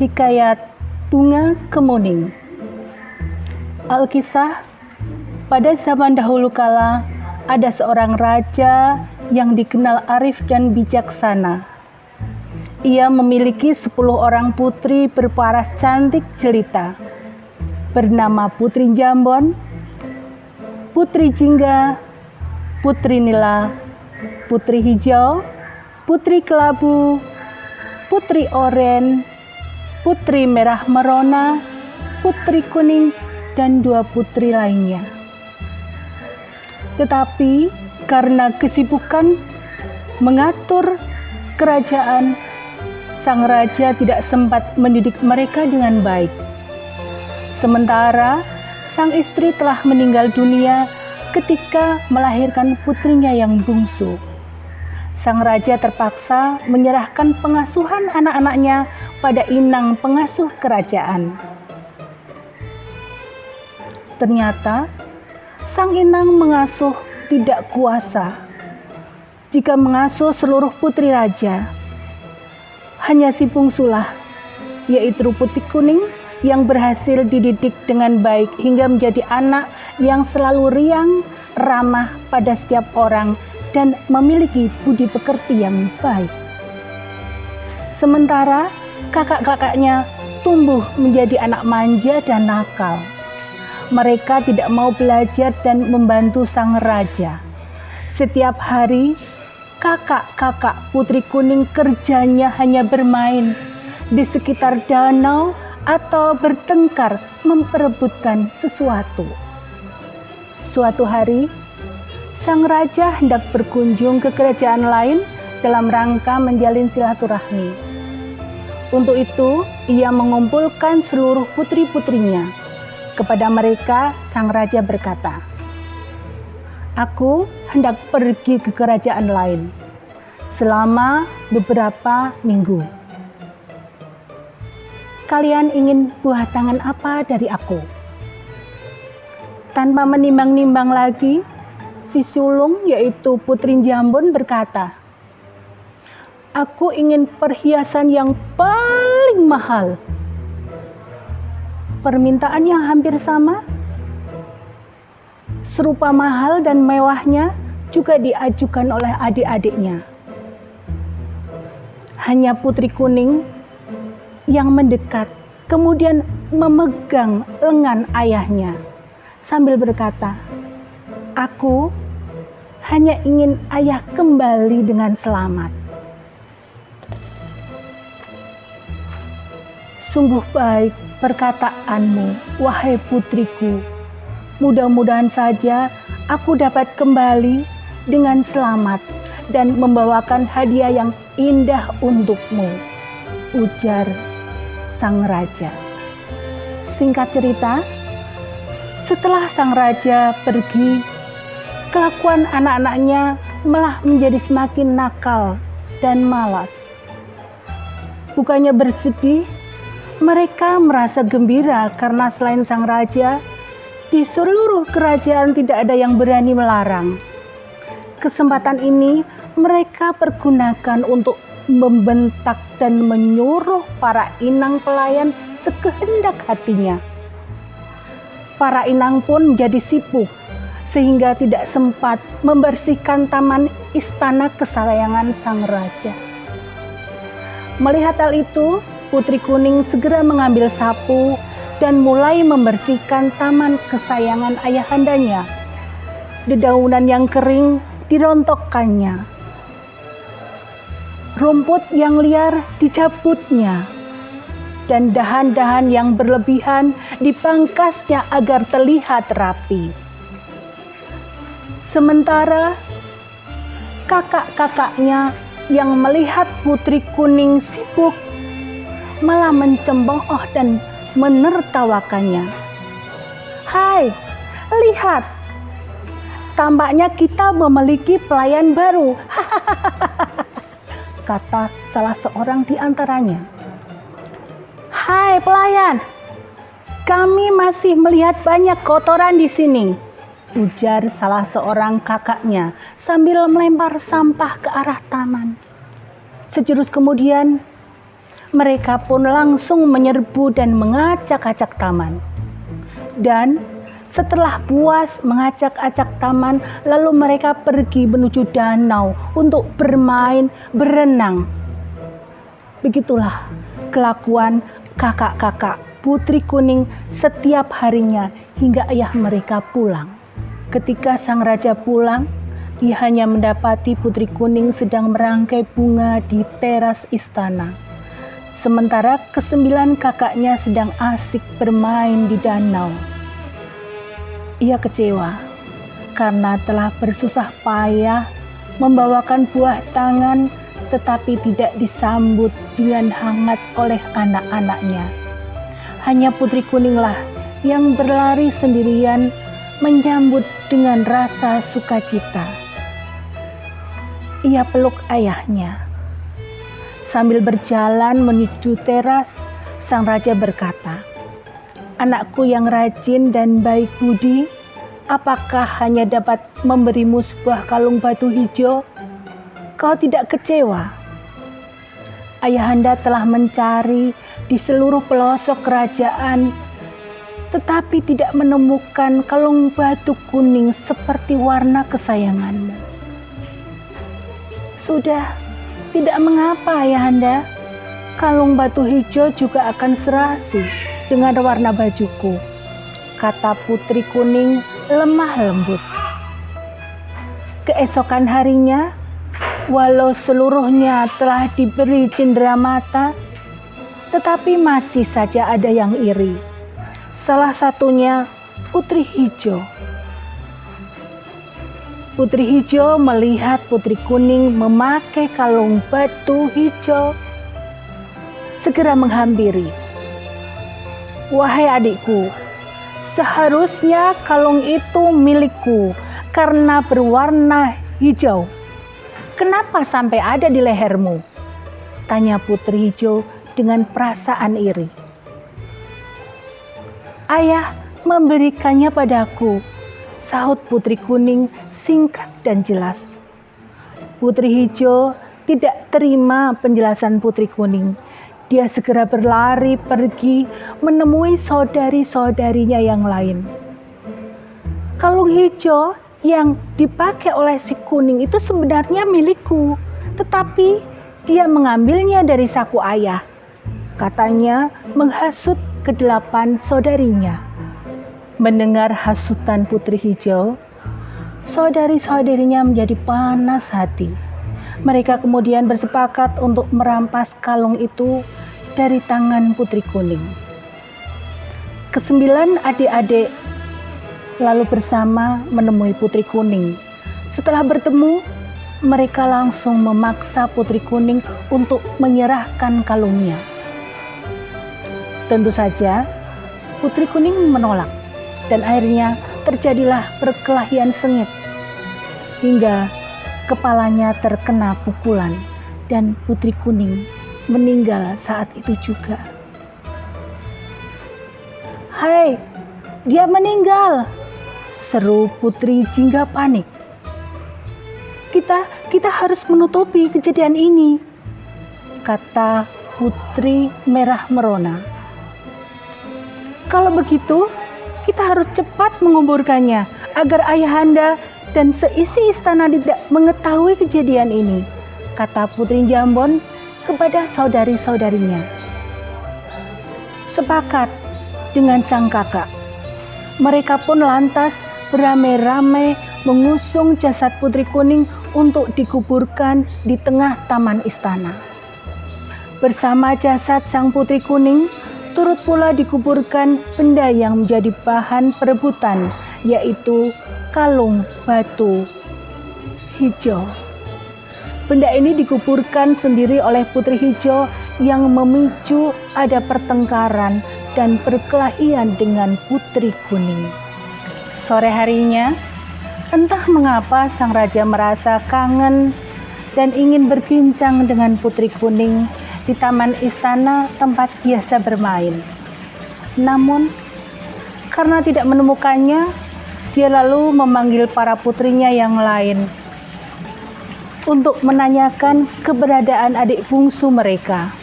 Hikayat Bunga Kemuning. Alkisah, pada zaman dahulu kala ada seorang raja yang dikenal arif dan bijaksana. Ia memiliki 10 orang putri berparas cantik jelita, bernama Putri Jambon, Putri Jingga, Putri Nila, Putri Hijau, Putri Kelabu, Putri Oren, Putri Merah Merona, Putri Kuning, dan 2 putri lainnya. Tetapi karena kesibukan mengatur kerajaan, sang raja tidak sempat mendidik mereka dengan baik. Sementara sang istri telah meninggal dunia ketika melahirkan putrinya yang bungsu. Sang raja terpaksa menyerahkan pengasuhan anak-anaknya pada inang pengasuh kerajaan. Ternyata sang inang mengasuh tidak kuasa jika mengasuh seluruh putri raja. Hanya si bungsulah, yaitu Putri Kuning, yang berhasil dididik dengan baik hingga menjadi anak yang selalu riang, ramah pada setiap orang, dan memiliki budi pekerti yang baik. Sementara kakak-kakaknya tumbuh menjadi anak manja dan nakal. Mereka tidak mau belajar dan membantu sang raja. Setiap hari, kakak-kakak Putri Kuning kerjanya hanya bermain di sekitar danau atau bertengkar memperebutkan sesuatu. Suatu hari, sang raja hendak berkunjung ke kerajaan lain dalam rangka menjalin silaturahmi. Untuk itu, ia mengumpulkan seluruh putri-putrinya. Kepada mereka, sang raja berkata, "Aku hendak pergi ke kerajaan lain selama beberapa minggu. Kalian ingin buah tangan apa dari aku?" Tanpa menimbang-nimbang lagi, si sulung, yaitu Putri Jambon, berkata, "Aku ingin perhiasan yang paling mahal." Permintaan yang hampir sama, serupa mahal dan mewahnya, juga diajukan oleh adik-adiknya. Hanya Putri Kuning yang mendekat, kemudian memegang lengan ayahnya sambil berkata, "Aku hanya ingin ayah kembali dengan selamat." "Sungguh baik perkataanmu, wahai putriku. Mudah-mudahan saja aku dapat kembali dengan selamat dan membawakan hadiah yang indah untukmu," ujar sang raja. Singkat cerita, setelah sang raja pergi, kelakuan anak-anaknya malah menjadi semakin nakal dan malas. Bukannya bersedih, mereka merasa gembira karena selain sang raja, di seluruh kerajaan tidak ada yang berani melarang. Kesempatan ini mereka pergunakan untuk membentak dan menyuruh para inang pelayan sekehendak hatinya. Para inang pun menjadi sibuk sehingga tidak sempat membersihkan taman istana kesayangan sang raja. Melihat hal itu, Putri Kuning segera mengambil sapu dan mulai membersihkan taman kesayangan ayahandanya. Dedaunan yang kering dirontokkannya, rumput yang liar dicabutnya, dan dahan-dahan yang berlebihan dipangkasnya agar terlihat rapi. Sementara kakak-kakaknya yang melihat Putri Kuning sibuk malah mencemooh dan menertawakannya. "Hai, lihat, tampaknya kita memiliki pelayan baru," kata salah seorang di antaranya. "Hai pelayan, kami masih melihat banyak kotoran di sini," ujar salah seorang kakaknya sambil melempar sampah ke arah taman. Sejurus kemudian, mereka pun langsung menyerbu dan mengacak-acak taman. Dan setelah puas mengacak-acak taman, lalu mereka pergi menuju danau untuk bermain, berenang. Begitulah kelakuan kakak-kakak Putri Kuning setiap harinya hingga ayah mereka pulang. Ketika sang raja pulang, ia hanya mendapati Putri Kuning sedang merangkai bunga di teras istana. Sementara kesembilan kakaknya sedang asik bermain di danau. Ia kecewa karena telah bersusah payah membawakan buah tangan, tetapi tidak disambut dengan hangat oleh anak-anaknya. Hanya Putri Kuninglah yang berlari sendirian menyambut dengan rasa sukacita. Ia peluk ayahnya. Sambil berjalan menuju teras, sang raja berkata, "Anakku yang rajin dan baik budi, apakah hanya dapat memberimu sebuah kalung batu hijau? Kau tidak kecewa? Ayahanda telah mencari di seluruh pelosok kerajaan, tetapi tidak menemukan kalung batu kuning seperti warna kesayanganmu. Sudah, tidak mengapa ayahanda, kalung batu hijau juga akan serasi dengan warna bajuku," kata Putri Kuning lemah lembut. Keesokan harinya, walau seluruhnya telah diberi cindera mata, tetapi masih saja ada yang iri. Salah satunya Putri Hijau. Putri Hijau melihat Putri Kuning memakai kalung batu hijau, segera menghampiri. "Wahai adikku, seharusnya kalung itu milikku karena berwarna hijau. Kenapa sampai ada di lehermu?" tanya Putri Hijau dengan perasaan iri. "Ayah memberikannya padaku," sahut Putri Kuning singkat dan jelas. Putri Hijau tidak terima penjelasan Putri Kuning. Dia segera berlari pergi menemui saudari-saudarinya yang lain. "Kalung hijau yang dipakai oleh si Kuning itu sebenarnya milikku, tetapi dia mengambilnya dari saku ayah," katanya menghasut kedelapan saudarinya. Mendengar hasutan Putri Hijau, saudari-saudarinya menjadi panas hati. Mereka kemudian bersepakat untuk merampas kalung itu dari tangan Putri Kuning. Kesembilan adik-adik lalu bersama menemui Putri Kuning. Setelah bertemu, mereka langsung memaksa Putri Kuning untuk menyerahkan kalungnya. Tentu saja Putri Kuning menolak, dan akhirnya terjadilah perkelahian sengit hingga kepalanya terkena pukulan dan Putri Kuning meninggal saat itu juga. "Hai, dia meninggal!" seru Putri Jingga panik. Kita harus menutupi kejadian ini," kata Putri Merah Merona. "Kalau begitu, kita harus cepat menguburkannya agar ayahanda dan seisi istana tidak mengetahui kejadian ini," kata Putri Jambon kepada saudari-saudarinya. Sepakat dengan sang kakak, mereka pun lantas beramai-ramai mengusung jasad Putri Kuning untuk dikuburkan di tengah taman istana. Bersama jasad sang Putri Kuning, turut pula dikuburkan benda yang menjadi bahan perebutan, yaitu kalung batu hijau. Benda ini dikuburkan sendiri oleh Putri Hijau yang memicu ada pertengkaran dan perkelahian dengan Putri Kuning. Sore harinya, entah mengapa sang raja merasa kangen dan ingin berbincang dengan Putri Kuning di taman istana tempat biasa bermain. Namun, karena tidak menemukannya, dia lalu memanggil para putrinya yang lain untuk menanyakan keberadaan adik bungsu mereka.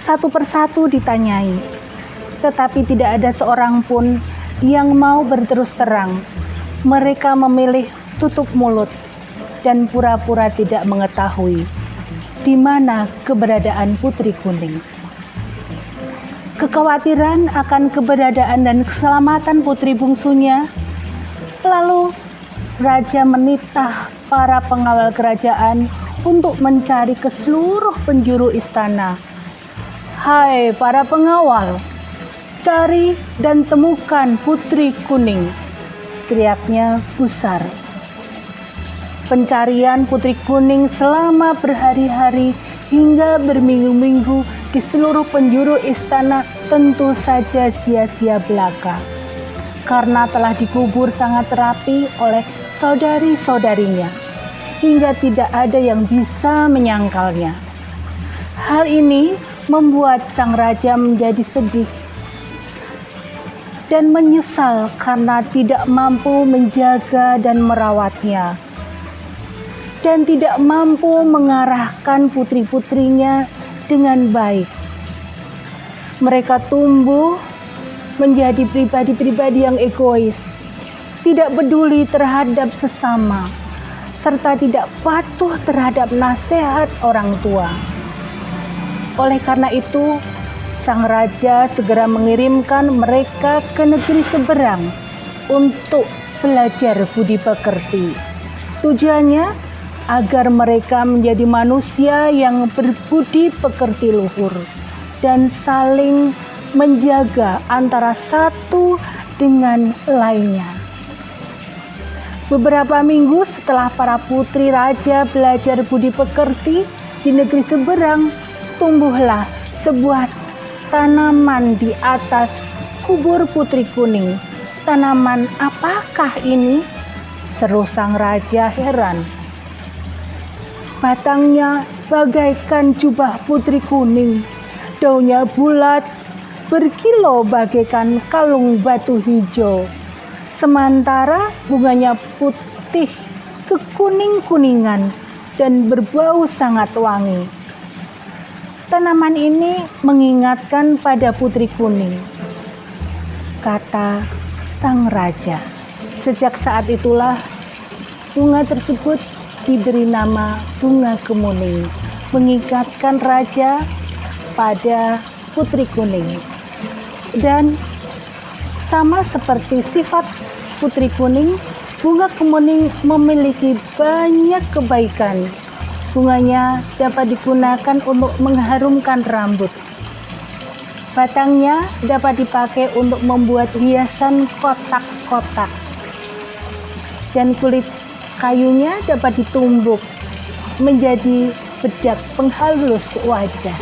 satu persatu ditanyai, tetapi tidak ada seorang pun yang mau berterus terang. Mereka memilih tutup mulut dan pura-pura tidak mengetahui di mana keberadaan Putri Kuning. Kekhawatiran akan keberadaan dan keselamatan putri bungsunya. Lalu raja menitah para pengawal kerajaan untuk mencari ke seluruh penjuru istana. "Hai para pengawal, cari dan temukan Putri Kuning," teriaknya gusar. Pencarian Putri Kuning selama berhari-hari hingga berminggu-minggu di seluruh penjuru istana tentu saja sia-sia belaka, karena telah dikubur sangat rapi oleh saudari-saudarinya, hingga tidak ada yang bisa menyangkalnya. Hal ini membuat sang raja menjadi sedih dan menyesal karena tidak mampu menjaga dan merawatnya, dan tidak mampu mengarahkan putri-putrinya dengan baik. Mereka tumbuh menjadi pribadi-pribadi yang egois, tidak peduli terhadap sesama, serta tidak patuh terhadap nasihat orang tua. Oleh karena itu, sang raja segera mengirimkan mereka ke negeri seberang untuk belajar budi pekerti. Tujuannya agar mereka menjadi manusia yang berbudi pekerti luhur dan saling menjaga antara satu dengan lainnya. Beberapa minggu setelah para putri raja belajar budi pekerti di negeri seberang, tumbuhlah sebuah tanaman di atas kubur Putri Kuning. "Tanaman apakah ini?" seru sang raja heran. "Batangnya bagaikan jubah Putri Kuning, daunnya bulat, berkilau bagaikan kalung batu hijau, sementara bunganya putih kekuning-kuningan dan berbau sangat wangi. Tanaman ini mengingatkan pada Putri Kuning," kata sang raja. Sejak saat itulah bunga tersebut diberi nama bunga kemuning, mengingatkan raja pada Putri Kuning. Dan sama seperti sifat Putri Kuning, bunga kemuning memiliki banyak kebaikan. Bunganya dapat digunakan untuk mengharumkan rambut. Batangnya dapat dipakai untuk membuat hiasan kotak-kotak. Dan kulit kayunya dapat ditumbuk menjadi bedak penghalus wajah.